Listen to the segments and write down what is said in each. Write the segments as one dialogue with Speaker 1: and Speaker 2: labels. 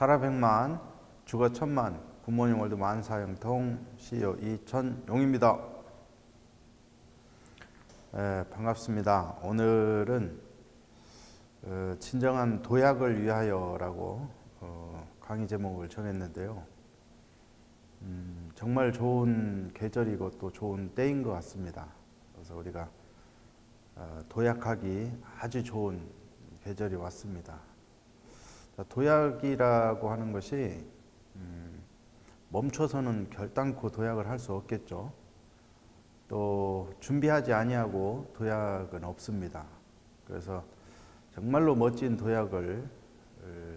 Speaker 1: 살아 백만, 죽어 천만, 굿모닝 월드 만사형통 CEO 이천용입니다. 반갑습니다. 오늘은 진정한 도약을 위하여라고 강의 제목을 정했는데요. 정말 좋은 계절이고 또 좋은 때인 것 같습니다. 그래서 우리가 도약하기 아주 좋은 계절이 왔습니다. 도약이라고 하는 것이 멈춰서는 결단코 도약을 할 수 없겠죠. 또 준비하지 아니하고 도약은 없습니다. 그래서 정말로 멋진 도약을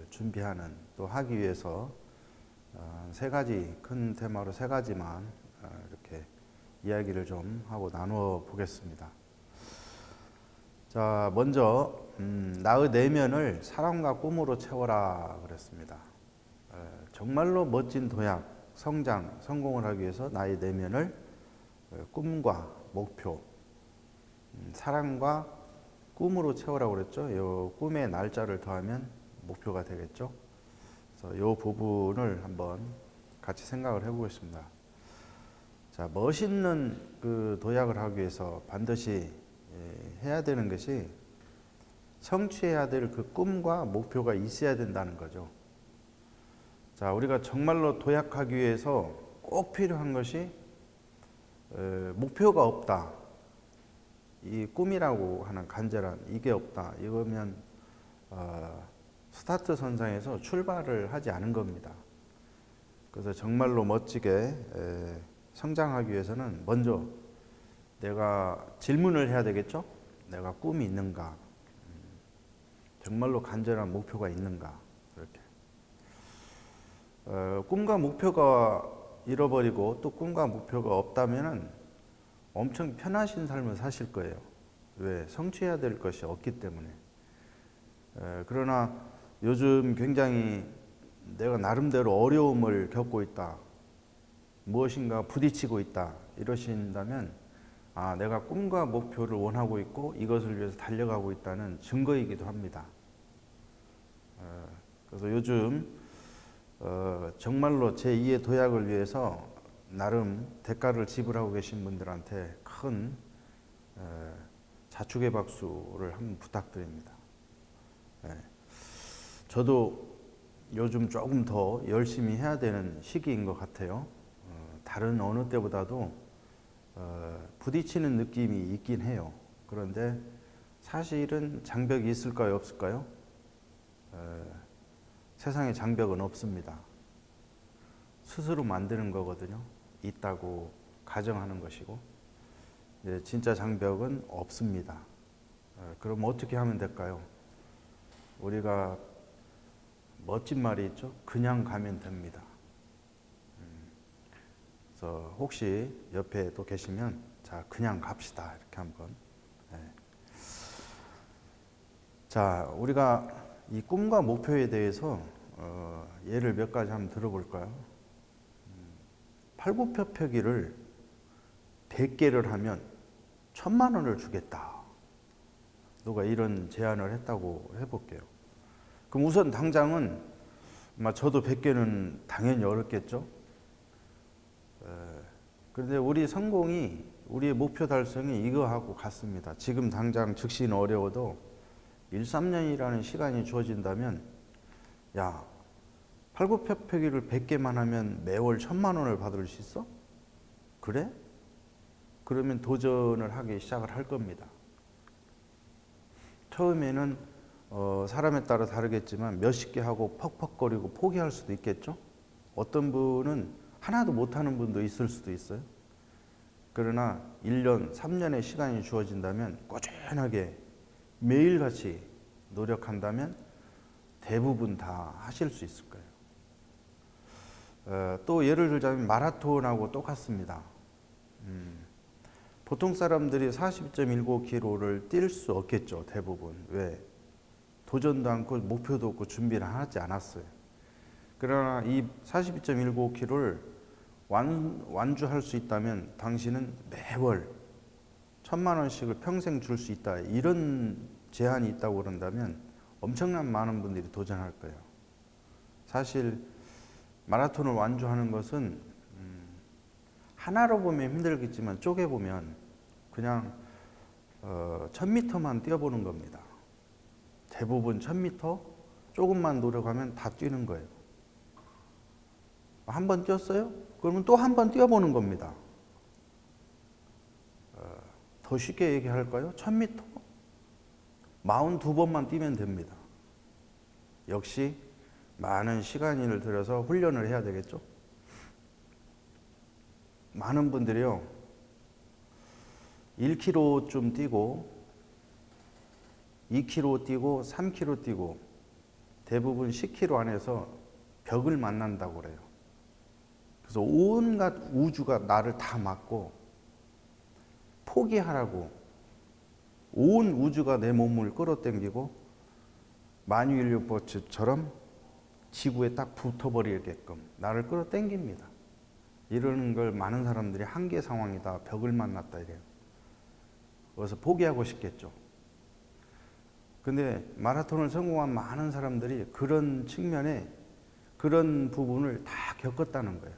Speaker 1: 준비하는 또 하기 위해서 세 가지 큰 테마로 세 가지만 이렇게 이야기를 좀 하고 나누어 보겠습니다. 자, 먼저 나의 내면을 사랑과 꿈으로 채워라 그랬습니다. 정말로 멋진 도약, 성장, 성공을 하기 위해서 나의 내면을 꿈과 목표, 사랑과 꿈으로 채우라고 그랬죠. 이 꿈의 날짜를 더하면 목표가 되겠죠. 그래서 이 부분을 한번 같이 생각을 해보겠습니다. 자, 멋있는 그 도약을 하기 위해서 반드시 해야 되는 것이 성취해야 될 그 꿈과 목표가 있어야 된다는 거죠. 자, 우리가 정말로 도약하기 위해서 꼭 필요한 것이 목표가 없다. 이 꿈이라고 하는 간절한 이게 없다. 이거면 스타트 선상에서 출발을 하지 않은 겁니다. 그래서 정말로 멋지게 성장하기 위해서는 먼저 내가 질문을 해야 되겠죠. 내가 꿈이 있는가? 정말로 간절한 목표가 있는가? 이렇게. 꿈과 목표가 잃어버리고 또 꿈과 목표가 없다면은 엄청 편하신 삶을 사실 거예요. 왜? 성취해야 될 것이 없기 때문에. 그러나 요즘 굉장히 내가 나름대로 어려움을 겪고 있다. 무엇인가 부딪히고 있다. 이러신다면 내가 꿈과 목표를 원하고 있고 이것을 위해서 달려가고 있다는 증거이기도 합니다. 그래서 요즘 정말로 제2의 도약을 위해서 나름 대가를 지불하고 계신 분들한테 큰 자축의 박수를 한번 부탁드립니다. 저도 요즘 조금 더 열심히 해야 되는 시기인 것 같아요. 다른 어느 때보다도 부딪히는 느낌이 있긴 해요. 그런데 사실은 장벽이 있을까요, 없을까요? 세상에 장벽은 없습니다. 스스로 만드는 거거든요. 있다고 가정하는 것이고, 진짜 장벽은 없습니다. 그럼 어떻게 하면 될까요? 우리가 멋진 말이 있죠. 그냥 가면 됩니다. 그래서 혹시 옆에 또 계시면 자, 그냥 갑시다. 이렇게 한번. 자, 우리가 이 꿈과 목표에 대해서 예를 몇 가지 한번 들어볼까요? 팔굽혀펴기를 100개를 하면 1000만 원을 주겠다. 누가 이런 제안을 했다고 해볼게요. 그럼 우선 당장은 저도 100개는 당연히 어렵겠죠. 그런데 우리 성공이, 우리의 목표 달성이 이거하고 같습니다. 지금 당장 즉시는 어려워도 1, 3년이라는 시간이 주어진다면 야, 팔굽혀펴기를 100개만 하면 매월 1000만 원을 받을 수 있어? 그래? 그러면 도전을 하기 시작을 할 겁니다. 처음에는 사람에 따라 다르겠지만 몇십 개 하고 퍽퍽거리고 포기할 수도 있겠죠. 어떤 분은 하나도 못하는 분도 있을 수도 있어요. 그러나 1년, 3년의 시간이 주어진다면 꾸준하게 매일같이 노력한다면 대부분 다 하실 수 있을 거예요. 또 예를 들자면 마라톤하고 똑같습니다. 보통 사람들이 40.19km를 뛸 수 없겠죠. 대부분. 왜? 도전도 않고 목표도 없고 준비를 하지 않았어요. 그러나 이 42.195km를 완주할 수 있다면 당신은 매월 1000만 원씩을 평생 줄 수 있다. 이런 제한이 있다고 그런다면 엄청난 많은 분들이 도전할 거예요. 사실 마라톤을 완주하는 것은 하나로 보면 힘들겠지만 쪼개 보면 그냥 1000m만 뛰어보는 겁니다. 대부분 1000m 조금만 노력하면 다 뛰는 거예요. 한 번 뛰었어요? 그러면 또 한 번 뛰어보는 겁니다. 더 쉽게 얘기할까요? 1000m 42번만 뛰면 됩니다. 역시 많은 시간을 들여서 훈련을 해야 되겠죠. 많은 분들이요 1km쯤 뛰고 2km 뛰고 3km 뛰고 대부분 10km 안에서 벽을 만난다고 그래요. 그래서 온갖 우주가 나를 다 막고 포기하라고 온 우주가 내 몸을 끌어당기고 마뉴일리오포츠처럼 지구에 딱 붙어버리게끔 나를 끌어당깁니다. 이러는 걸 많은 사람들이 한계 상황이다, 벽을 만났다 이래요. 그래서 포기하고 싶겠죠. 근데 마라톤을 성공한 많은 사람들이 그런 측면에 그런 부분을 다 겪었다는 거예요.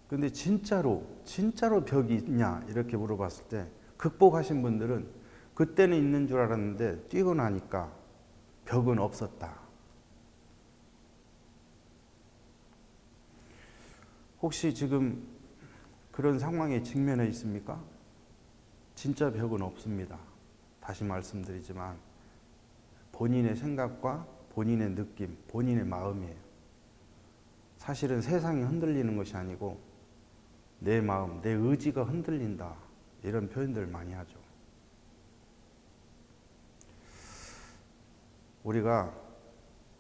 Speaker 1: 근데 진짜로 벽이 있냐 이렇게 물어봤을 때 극복하신 분들은 그때는 있는 줄 알았는데 뛰고 나니까 벽은 없었다. 혹시 지금 그런 상황에 직면해 있습니까? 진짜 벽은 없습니다. 다시 말씀드리지만 본인의 생각과 본인의 느낌, 본인의 마음이에요. 사실은 세상이 흔들리는 것이 아니고 내 마음, 내 의지가 흔들린다. 이런 표현들을 많이 하죠. 우리가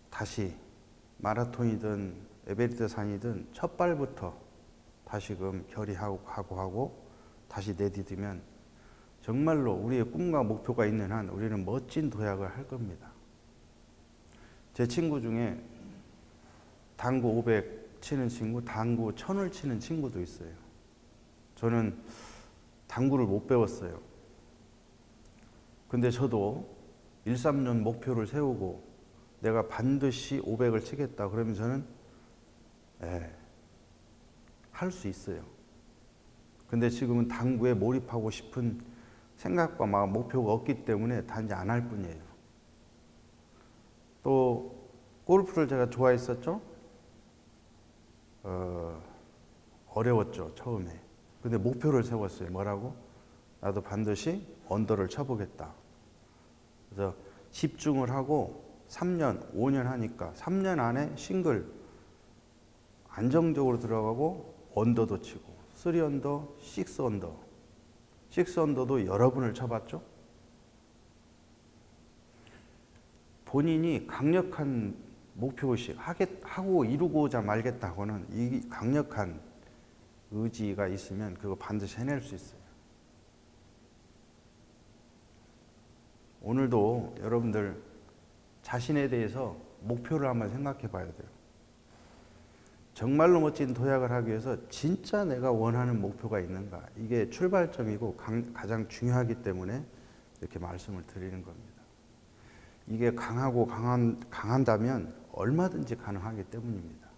Speaker 1: 다시 마라톤이든 에베레스트 산이든 첫 발부터 다시금 결의하고 다시 내디디면 정말로 우리의 꿈과 목표가 있는 한 우리는 멋진 도약을 할 겁니다. 제 친구 중에 당구 500 치는 친구, 당구 1000을 치는 친구도 있어요. 저는 당구를 못 배웠어요. 근데 저도 1, 3년 목표를 세우고 내가 반드시 500을 치겠다 그러면 저는 할 수 있어요. 근데 지금은 당구에 몰입하고 싶은 생각과 마음, 목표가 없기 때문에 단지 안 할 뿐이에요. 또 골프를 제가 좋아했었죠. 어려웠죠 처음에. 근데 목표를 세웠어요. 뭐라고? 나도 반드시 언더를 쳐보겠다. 그래서 집중을 하고 3년, 5년 하니까 3년 안에 싱글 안정적으로 들어가고 언더도 치고 3언더, 6언더 6언더도 여러 분을 쳐봤죠. 본인이 강력한 목표의식 하고 이루고자 말겠다고는 이 강력한 의지가 있으면 그거 반드시 해낼 수 있어요. 오늘도 여러분들 자신에 대해서 목표를 한번 생각해 봐야 돼요. 정말로 멋진 도약을 하기 위해서 진짜 내가 원하는 목표가 있는가. 이게 출발점이고 가장 중요하기 때문에 이렇게 말씀을 드리는 겁니다. 이게 강한다면 얼마든지 가능하기 때문입니다.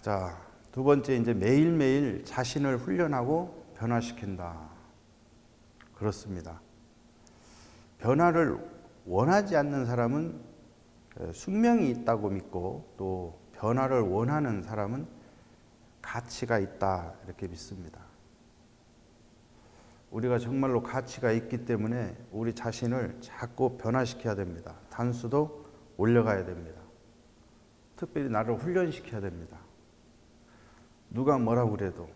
Speaker 1: 자, 두 번째 이제 매일매일 자신을 훈련하고 변화시킨다. 그렇습니다. 변화를 원하지 않는 사람은 숙명이 있다고 믿고 또 변화를 원하는 사람은 가치가 있다 이렇게 믿습니다. 우리가 정말로 가치가 있기 때문에 우리 자신을 자꾸 변화시켜야 됩니다. 단수도 올려가야 됩니다. 특별히 나를 훈련시켜야 됩니다. 누가 뭐라고 그래도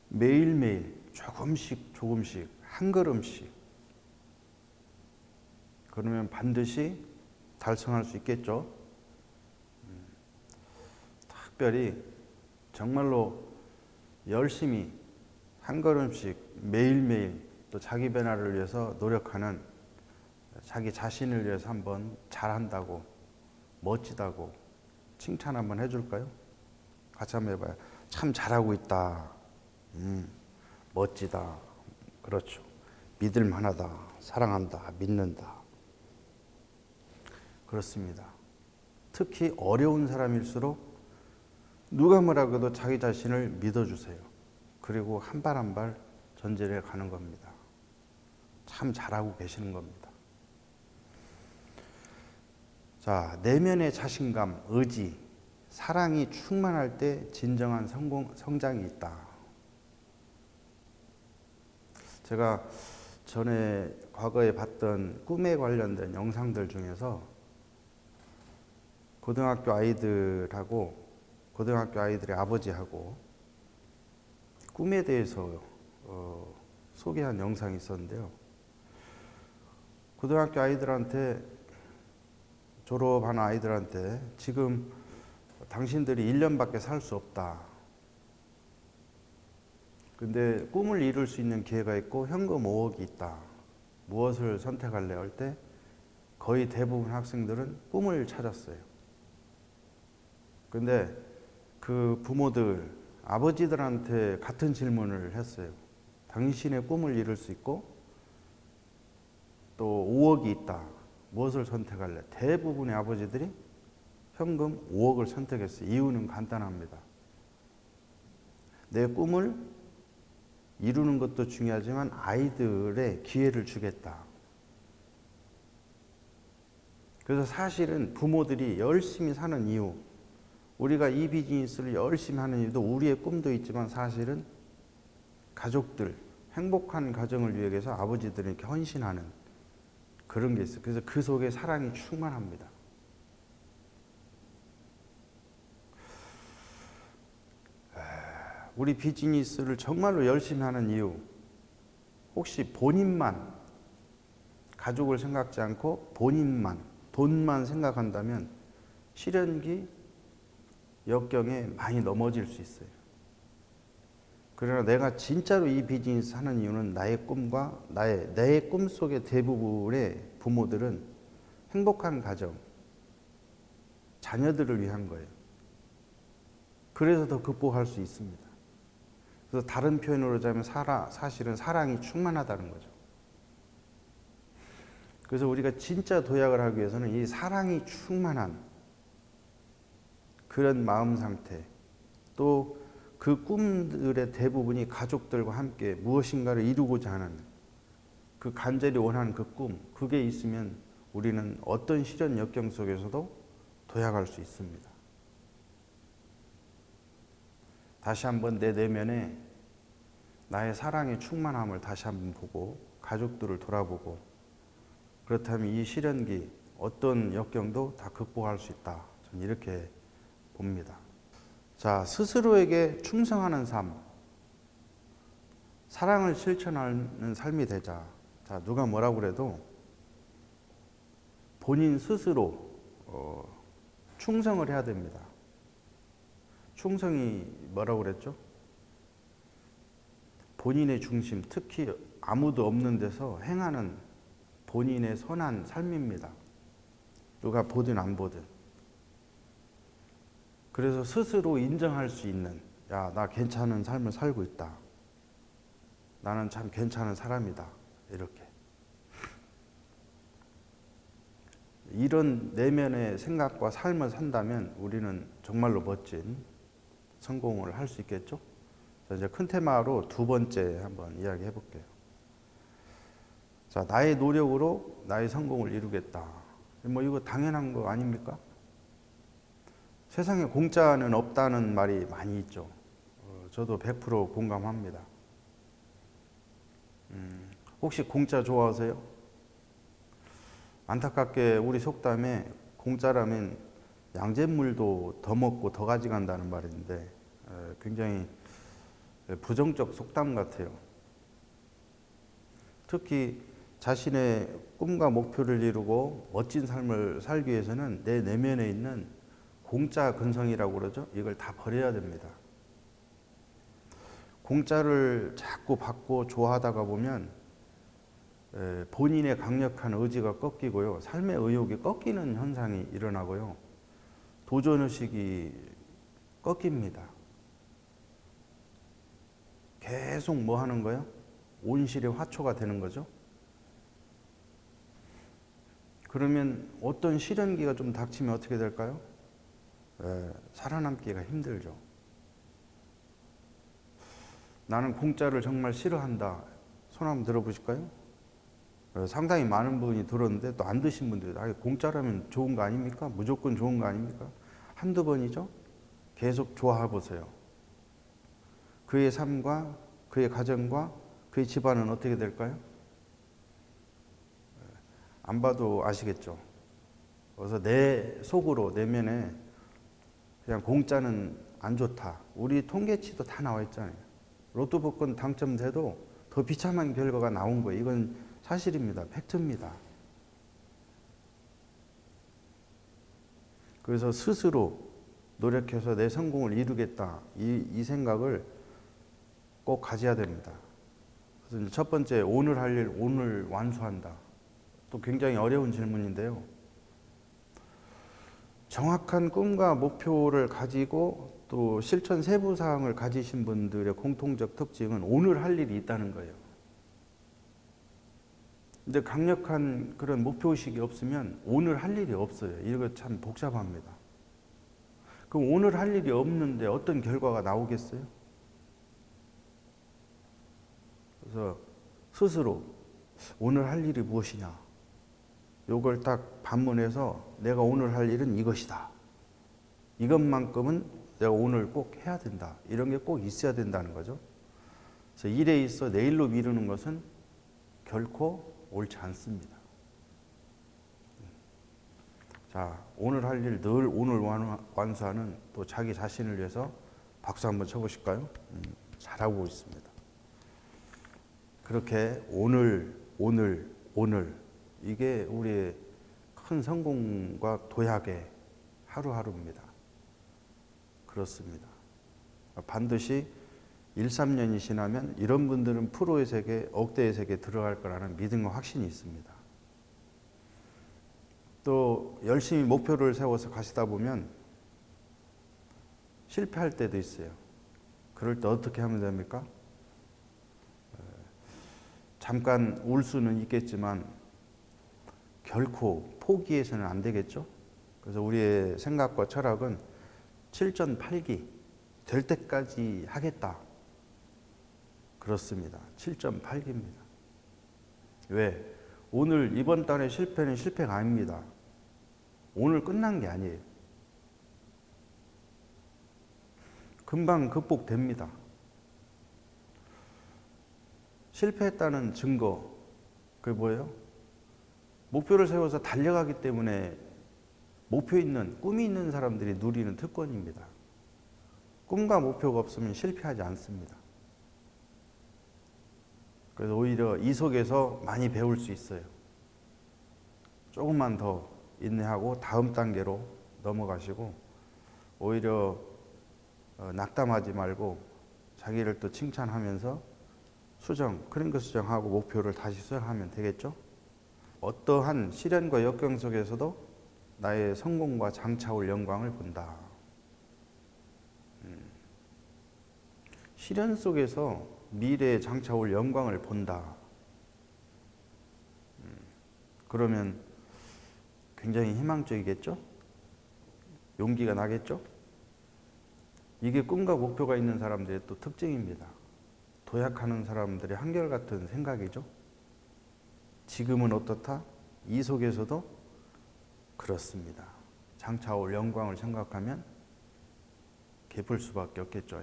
Speaker 1: 매일매일 조금씩 한 걸음씩 그러면 반드시 달성할 수 있겠죠. 특별히 정말로 열심히 한 걸음씩 매일매일 또 자기 변화를 위해서 노력하는 자기 자신을 위해서 한번 잘한다고 멋지다고 칭찬 한번 해줄까요? 같이 한번 해봐요. 참 잘하고 있다. 멋지다. 그렇죠. 믿을 만하다, 사랑한다, 믿는다. 그렇습니다. 특히 어려운 사람일수록 누가 뭐라고 해도 자기 자신을 믿어주세요. 그리고 한 발 한 발 전진해 가는 겁니다. 참 잘하고 계시는 겁니다. 자, 내면의 자신감, 의지, 사랑이 충만할 때 진정한 성장이 있다. 제가 전에 과거에 봤던 꿈에 관련된 영상들 중에서 고등학교 아이들의 아버지하고 꿈에 대해서 소개한 영상이 있었는데요. 고등학교 아이들한테, 졸업한 아이들한테 지금 당신들이 1년밖에 살 수 없다. 근데 꿈을 이룰 수 있는 기회가 있고 현금 5억이 있다. 무엇을 선택할래? 할 때 거의 대부분 학생들은 꿈을 찾았어요. 근데 그 부모들, 아버지들한테 같은 질문을 했어요. 당신의 꿈을 이룰 수 있고 또 5억이 있다. 무엇을 선택할래? 대부분의 아버지들이 현금 5억을 선택했어요. 이유는 간단합니다. 내 꿈을 이루는 것도 중요하지만 아이들의 기회를 주겠다. 그래서 사실은 부모들이 열심히 사는 이유, 우리가 이 비즈니스를 열심히 하는 이유도 우리의 꿈도 있지만 사실은 가족들, 행복한 가정을 위해서 아버지들이 이렇게 헌신하는 그런 게 있어요. 그래서 그 속에 사랑이 충만합니다. 우리 비즈니스를 정말로 열심히 하는 이유, 혹시 본인만, 가족을 생각지 않고 본인만, 돈만 생각한다면 실현기, 역경에 많이 넘어질 수 있어요. 그러나 내가 진짜로 이 비즈니스 하는 이유는 나의 꿈과 내 꿈속의 대부분의 부모들은 행복한 가정, 자녀들을 위한 거예요. 그래서 더 극복할 수 있습니다. 그래서 다른 표현으로 하자면 사실은 사랑이 충만하다는 거죠. 그래서 우리가 진짜 도약을 하기 위해서는 이 사랑이 충만한 그런 마음 상태, 또 그 꿈들의 대부분이 가족들과 함께 무엇인가를 이루고자 하는 그 간절히 원하는 그 꿈, 그게 있으면 우리는 어떤 시련 역경 속에서도 도약할 수 있습니다. 다시 한번 내 내면에 나의 사랑의 충만함을 다시 한번 보고 가족들을 돌아보고, 그렇다면 이 시련기 어떤 역경도 다 극복할 수 있다. 저는 이렇게 봅니다. 자, 스스로에게 충성하는 삶, 사랑을 실천하는 삶이 되자. 자, 누가 뭐라고 그래도 본인 스스로 충성을 해야 됩니다. 충성이 뭐라고 그랬죠? 본인의 중심, 특히 아무도 없는 데서 행하는 본인의 선한 삶입니다. 누가 보든 안 보든. 그래서 스스로 인정할 수 있는, 야, 나 괜찮은 삶을 살고 있다. 나는 참 괜찮은 사람이다. 이렇게. 이런 내면의 생각과 삶을 산다면 우리는 정말로 멋진 성공을 할 수 있겠죠? 자, 이제 큰 테마로 두 번째 한번 이야기해 볼게요. 자, 나의 노력으로 나의 성공을 이루겠다. 뭐 이거 당연한 거 아닙니까? 세상에 공짜는 없다는 말이 많이 있죠. 저도 100% 공감합니다. 혹시 공짜 좋아하세요? 안타깝게 우리 속담에 공짜라면 양잿물도 더 먹고 더 가져간다는 말인데 굉장히 부정적 속담 같아요. 특히 자신의 꿈과 목표를 이루고 멋진 삶을 살기 위해서는 내 내면에 있는 공짜 근성이라고 그러죠. 이걸 다 버려야 됩니다. 공짜를 자꾸 받고 좋아하다가 보면 본인의 강력한 의지가 꺾이고요. 삶의 의욕이 꺾이는 현상이 일어나고요. 도전의식이 꺾입니다. 계속 뭐 하는 거예요? 온실의 화초가 되는 거죠. 그러면 어떤 시련기가 좀 닥치면 어떻게 될까요? 살아남기가 힘들죠. 나는 공짜를 정말 싫어한다. 손 한번 들어보실까요? 상당히 많은 분이 들었는데 또 안 드신 분들이 공짜라면 좋은 거 아닙니까? 무조건 좋은 거 아닙니까? 한두 번이죠? 계속 좋아해 보세요. 그의 삶과 그의 가정과 그의 집안은 어떻게 될까요? 안 봐도 아시겠죠? 그래서 내 속으로 내면에 그냥 공짜는 안 좋다. 우리 통계치도 다 나와 있잖아요. 로또 복권 당첨돼도 더 비참한 결과가 나온 거예요. 이건 사실입니다. 팩트입니다. 그래서 스스로 노력해서 내 성공을 이루겠다. 이 생각을 꼭 가져야 됩니다. 그래서 첫 번째, 오늘 할 일 오늘 완수한다. 또 굉장히 어려운 질문인데요. 정확한 꿈과 목표를 가지고 또 실천 세부 사항을 가지신 분들의 공통적 특징은 오늘 할 일이 있다는 거예요. 근데 강력한 그런 목표의식이 없으면 오늘 할 일이 없어요. 이거 참 복잡합니다. 그럼 오늘 할 일이 없는데 어떤 결과가 나오겠어요? 그래서 스스로 오늘 할 일이 무엇이냐? 요걸 딱 반문해서 내가 오늘 할 일은 이것이다. 이것만큼은 내가 오늘 꼭 해야 된다. 이런 게 꼭 있어야 된다는 거죠. 그래서 일에 있어 내일로 미루는 것은 결코 옳지 않습니다. 자, 오늘 할 일 늘 오늘 완수하는 또 자기 자신을 위해서 박수 한번 쳐보실까요? 잘하고 있습니다. 그렇게 오늘 이게 우리의 큰 성공과 도약의 하루하루입니다. 그렇습니다. 반드시 1, 3년이 지나면 이런 분들은 프로의 세계, 억대의 세계에 들어갈 거라는 믿음과 확신이 있습니다. 또 열심히 목표를 세워서 가시다 보면 실패할 때도 있어요. 그럴 때 어떻게 하면 됩니까? 잠깐 울 수는 있겠지만 결코 포기해서는 안 되겠죠. 그래서 우리의 생각과 철학은 7.8기 될 때까지 하겠다. 그렇습니다. 7.8기입니다. 왜? 오늘 이번 달의 실패는 실패가 아닙니다. 오늘 끝난 게 아니에요. 금방 극복됩니다. 실패했다는 증거, 그게 뭐예요? 목표를 세워서 달려가기 때문에 목표 있는, 꿈이 있는 사람들이 누리는 특권입니다. 꿈과 목표가 없으면 실패하지 않습니다. 그래서 오히려 이 속에서 많이 배울 수 있어요. 조금만 더 인내하고 다음 단계로 넘어가시고 오히려 낙담하지 말고 자기를 또 칭찬하면서 크랭크 수정하고 목표를 다시 수행하면 되겠죠? 어떠한 시련과 역경 속에서도 나의 성공과 장차올 영광을 본다. 시련 속에서 미래에 장차올 영광을 본다. 그러면 굉장히 희망적이겠죠? 용기가 나겠죠? 이게 꿈과 목표가 있는 사람들의 또 특징입니다. 도약하는 사람들의 한결같은 생각이죠. 지금은 어떻다? 이 속에서도 그렇습니다. 장차올 영광을 생각하면 기쁠 수밖에 없겠죠.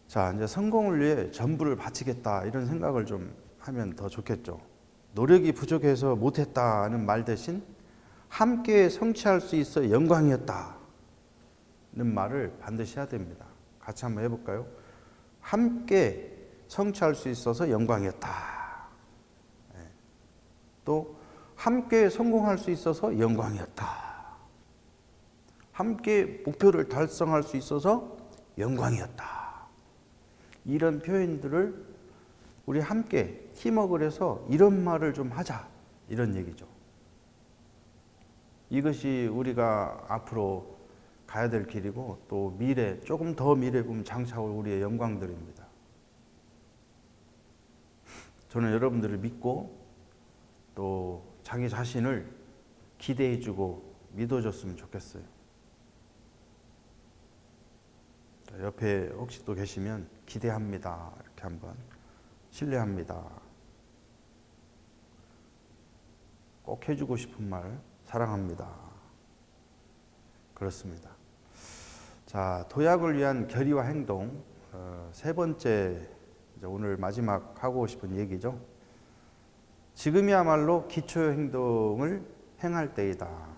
Speaker 1: 자, 이제 성공을 위해 전부를 바치겠다 이런 생각을 좀 하면 더 좋겠죠. 노력이 부족해서 못했다는 말 대신 함께 성취할 수 있어 영광이었다는 말을 반드시 해야 됩니다. 같이 한번 해볼까요? 함께 성취할 수 있어서 영광이었다. 또 함께 성공할 수 있어서 영광이었다. 함께 목표를 달성할 수 있어서 영광이었다. 이런 표현들을 우리 함께 팀워크를 해서 이런 말을 좀 하자. 이런 얘기죠. 이것이 우리가 앞으로 가야 될 길이고 또 미래, 조금 더 미래 보면 장차올 우리의 영광들입니다. 저는 여러분들을 믿고 또 자기 자신을 기대해주고 믿어줬으면 좋겠어요. 옆에 혹시 또 계시면 기대합니다. 이렇게 한번 신뢰합니다. 꼭 해주고 싶은 말 사랑합니다. 그렇습니다. 자, 도약을 위한 결의와 행동 세 번째 이제 오늘 마지막 하고 싶은 얘기죠. 지금이야말로 기초 행동을 행할 때이다.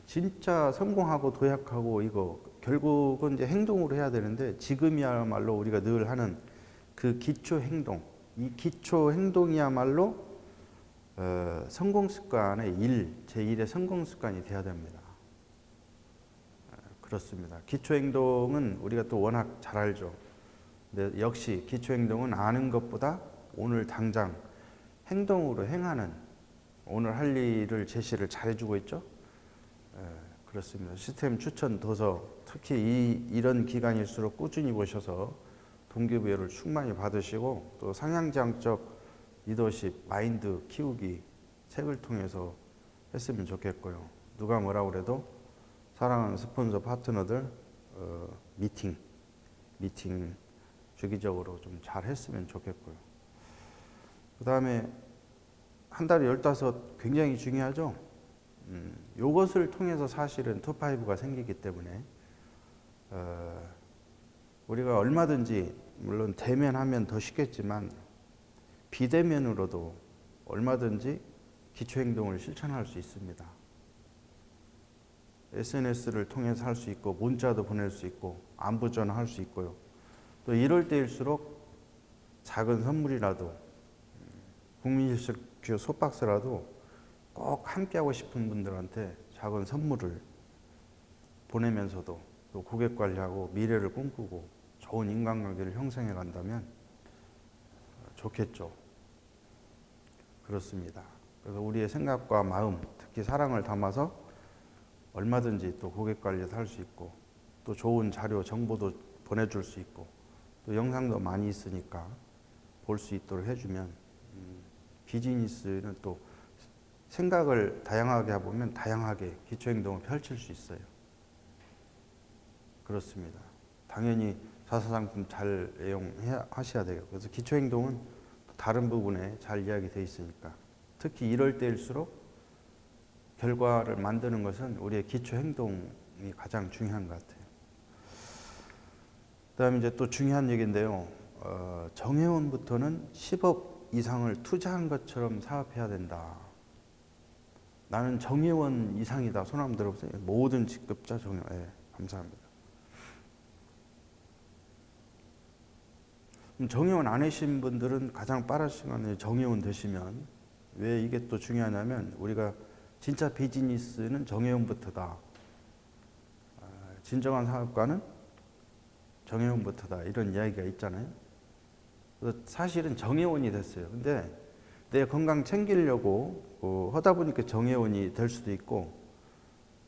Speaker 1: 진짜 성공하고 도약하고 이거 결국은 이제 행동으로 해야 되는데 지금이야말로 우리가 늘 하는 그 기초 행동, 이 기초 행동이야말로 성공 습관의 제1의 성공 습관이 돼야 됩니다. 그렇습니다. 기초 행동은 우리가 또 워낙 잘 알죠. 근데 역시 기초 행동은 아는 것보다 오늘 당장 행동으로 행하는 오늘 할 일을 제시를 잘해주고 있죠. 그렇습니다. 시스템 추천 도서 특히 이런 기간일수록 꾸준히 보셔서 동기부여를 충만히 받으시고 또 상향지향적 리더십 마인드 키우기 책을 통해서 했으면 좋겠고요. 누가 뭐라 그래도 사랑하는 스폰서 파트너들 미팅 주기적으로 좀 잘 했으면 좋겠고요. 그 다음에 한 달에 15 굉장히 중요하죠. 요것을 통해서 사실은 투파이브가 생기기 때문에 우리가 얼마든지 물론 대면하면 더 쉽겠지만 비대면으로도 얼마든지 기초행동을 실천할 수 있습니다. SNS를 통해서 할 수 있고 문자도 보낼 수 있고 안부 전화할 수 있고요. 또 이럴 때일수록 작은 선물이라도 국민일식주 소박스라도 꼭 함께하고 싶은 분들한테 작은 선물을 보내면서도 또 고객 관리하고 미래를 꿈꾸고 좋은 인간관계를 형성해 간다면 좋겠죠. 그렇습니다. 그래서 우리의 생각과 마음, 특히 사랑을 담아서 얼마든지 또 고객 관리도 할 수 있고 또 좋은 자료, 정보도 보내줄 수 있고 또 영상도 많이 있으니까 볼 수 있도록 해주면 비즈니스는 또 생각을 다양하게 해보면 다양하게 기초행동을 펼칠 수 있어요. 그렇습니다. 당연히 자사상품 잘 애용하셔야 돼요. 그래서 기초행동은 다른 부분에 잘 이야기되어 있으니까 특히 이럴 때일수록 결과를 만드는 것은 우리의 기초행동이 가장 중요한 것 같아요. 그 다음에 이제 또 중요한 얘기인데요. 정회원부터는 10억 이상을 투자한 것처럼 사업해야 된다. 나는 정회원 이상이다. 손 한번 들어보세요. 모든 직급자 정회원. 네, 감사합니다. 정회원 안 하신 분들은 가장 빠른 시간에 정회원 되시면 왜 이게 또 중요하냐면 우리가 진짜 비즈니스는 정회원부터다. 진정한 사업가는 정회원부터다. 이런 이야기가 있잖아요. 그래서 사실은 정회원이 됐어요. 근데 내 건강 챙기려고 하다 보니까 정회원이 될 수도 있고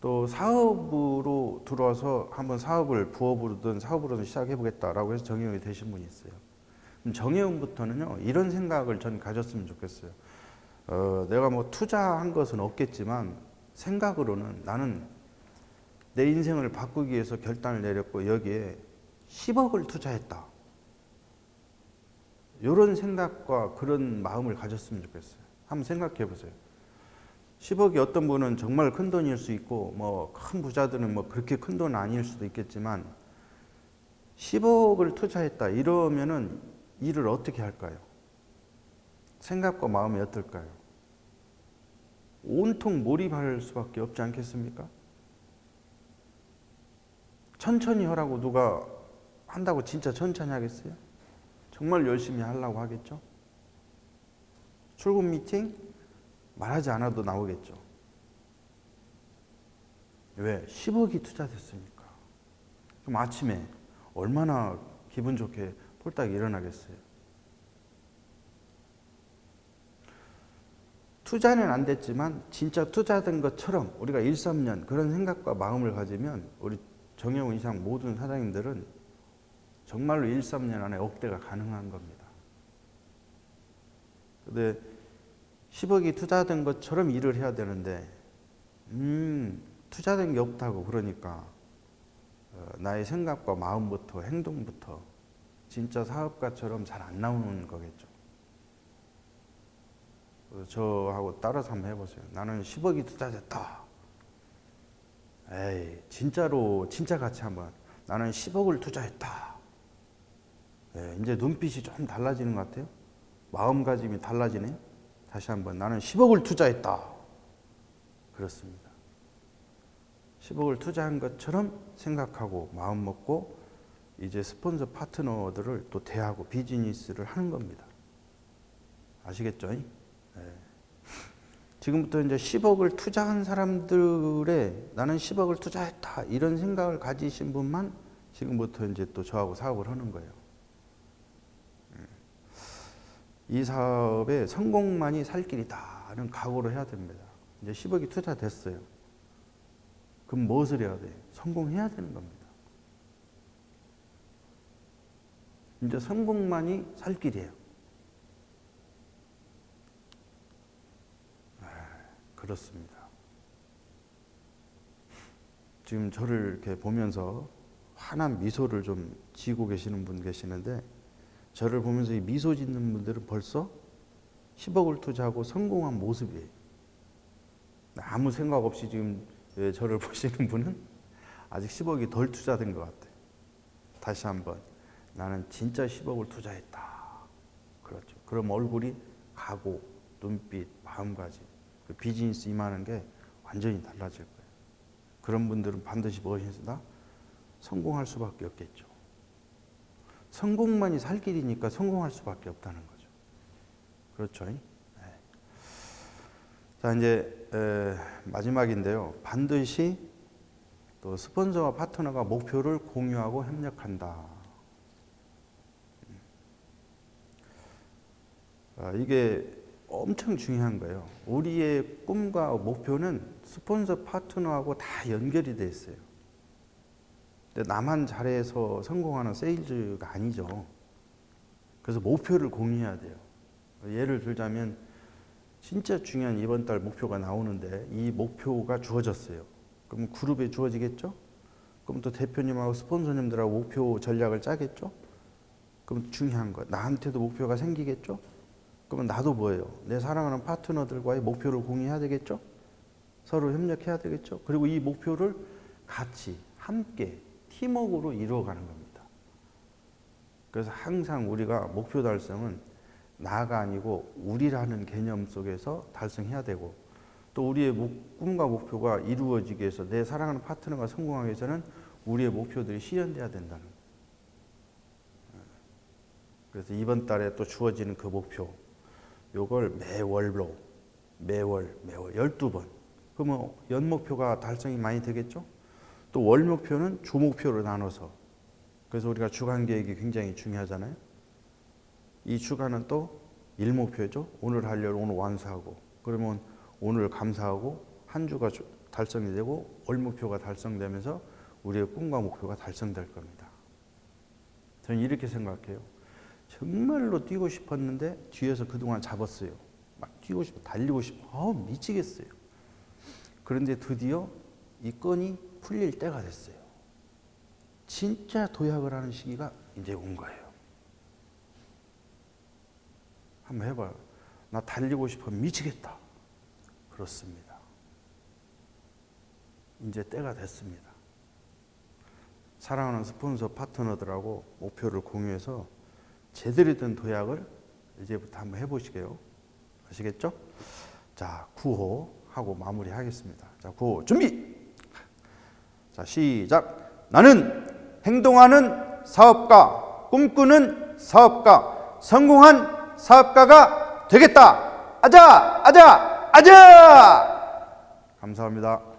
Speaker 1: 또 사업으로 들어와서 한번 사업을 부업으로든 사업으로든 시작해보겠다라고 해서 정회원이 되신 분이 있어요. 그럼 정회원부터는요 이런 생각을 전 가졌으면 좋겠어요. 내가 뭐 투자한 것은 없겠지만 생각으로는 나는 내 인생을 바꾸기 위해서 결단을 내렸고 여기에 10억을 투자했다. 이런 생각과 그런 마음을 가졌으면 좋겠어요. 한번 생각해 보세요. 10억이 어떤 분은 정말 큰 돈일 수 있고 뭐 큰 부자들은 뭐 그렇게 큰 돈은 아닐 수도 있겠지만 10억을 투자했다 이러면은 일을 어떻게 할까요? 생각과 마음이 어떨까요? 온통 몰입할 수밖에 없지 않겠습니까? 천천히 하라고 누가 한다고 진짜 천천히 하겠어요? 정말 열심히 하려고 하겠죠? 출근 미팅 말하지 않아도 나오겠죠. 왜? 10억이 투자됐으니까. 그럼 아침에 얼마나 기분 좋게 폴딱 일어나겠어요. 투자는 안 됐지만 진짜 투자된 것처럼 우리가 1, 3년 그런 생각과 마음을 가지면 우리 정회원 이상 모든 사장님들은 정말로 1, 3년 안에 억대가 가능한 겁니다. 근데 10억이 투자된 것처럼 일을 해야 되는데 투자된 게 없다고. 그러니까 나의 생각과 마음부터 행동부터 진짜 사업가처럼 잘 안 나오는 거겠죠. 저하고 따라서 한번 해보세요. 나는 10억이 투자됐다. 에이, 진짜로 진짜 같이 한번. 나는 10억을 투자했다. 이제 눈빛이 좀 달라지는 것 같아요. 마음가짐이 달라지네. 다시 한번. 나는 10억을 투자했다. 그렇습니다. 10억을 투자한 것처럼 생각하고 마음 먹고 이제 스폰서 파트너들을 또 대하고 비즈니스를 하는 겁니다. 아시겠죠? 네. 지금부터 이제 10억을 투자한 사람들의 나는 10억을 투자했다 이런 생각을 가지신 분만 지금부터 이제 또 저하고 사업을 하는 거예요. 이 사업의 성공만이 살 길이다는 각오를 해야 됩니다. 이제 10억이 투자됐어요. 그럼 무엇을 해야 돼요? 성공해야 되는 겁니다. 이제 성공만이 살 길이에요. 그렇습니다. 지금 저를 이렇게 보면서 환한 미소를 좀 지고 계시는 분 계시는데 저를 보면서 이 미소 짓는 분들은 벌써 10억을 투자하고 성공한 모습이에요. 아무 생각 없이 지금 저를 보시는 분은 아직 10억이 덜 투자된 것 같아요. 다시 한번. 나는 진짜 10억을 투자했다. 그렇죠. 그럼 얼굴이 각오, 눈빛, 마음가짐, 그 비즈니스 임하는 게 완전히 달라질 거예요. 그런 분들은 반드시 무엇이다? 성공할 수밖에 없겠죠. 성공만이 살 길이니까 성공할 수밖에 없다는 거죠. 그렇죠? 네. 자, 이제 마지막인데요. 반드시 또 스폰서와 파트너가 목표를 공유하고 협력한다. 이게 엄청 중요한 거예요. 우리의 꿈과 목표는 스폰서 파트너하고 다 연결이 돼 있어요. 근데 나만 잘해서 성공하는 세일즈가 아니죠. 그래서 목표를 공유해야 돼요. 예를 들자면 진짜 중요한 이번 달 목표가 나오는데 이 목표가 주어졌어요. 그럼 그룹에 주어지겠죠? 그럼 또 대표님하고 스폰서님들하고 목표 전략을 짜겠죠? 그럼 중요한 거. 나한테도 목표가 생기겠죠? 그러면 나도 뭐예요? 내 사랑하는 파트너들과의 목표를 공유해야 되겠죠? 서로 협력해야 되겠죠? 그리고 이 목표를 같이 함께 팀워크로 이루어가는 겁니다. 그래서 항상 우리가 목표 달성은 나가 아니고 우리라는 개념 속에서 달성해야 되고 또 우리의 꿈과 목표가 이루어지기 위해서 내 사랑하는 파트너가 성공하기 위해서는 우리의 목표들이 실현돼야 된다는 거예요. 그래서 이번 달에 또 주어지는 그 목표 요걸 매월 12번. 그러면 연 목표가 달성이 많이 되겠죠? 또 월 목표는 주 목표로 나눠서. 그래서 우리가 주간 계획이 굉장히 중요하잖아요. 이 주간은 또 일 목표죠. 오늘 할 일 오늘 완수하고. 그러면 오늘 감사하고 한 주가 달성이 되고 월 목표가 달성되면서 우리의 꿈과 목표가 달성될 겁니다. 저는 이렇게 생각해요. 정말로 뛰고 싶었는데 뒤에서 그동안 잡았어요. 막 뛰고 싶어, 달리고 싶어. 미치겠어요. 그런데 드디어 이 건이 풀릴 때가 됐어요. 진짜 도약을 하는 시기가 이제 온 거예요. 한번 해봐요. 나 달리고 싶어 미치겠다. 그렇습니다. 이제 때가 됐습니다. 사랑하는 스폰서 파트너들하고 목표를 공유해서 제대로 된 도약을 이제부터 한번 해보시게요. 아시겠죠? 자, 9호 하고 마무리하겠습니다. 자, 9호 준비! 자, 시작! 나는 행동하는 사업가, 꿈꾸는 사업가, 성공한 사업가가 되겠다! 아자! 아자! 아자! 감사합니다.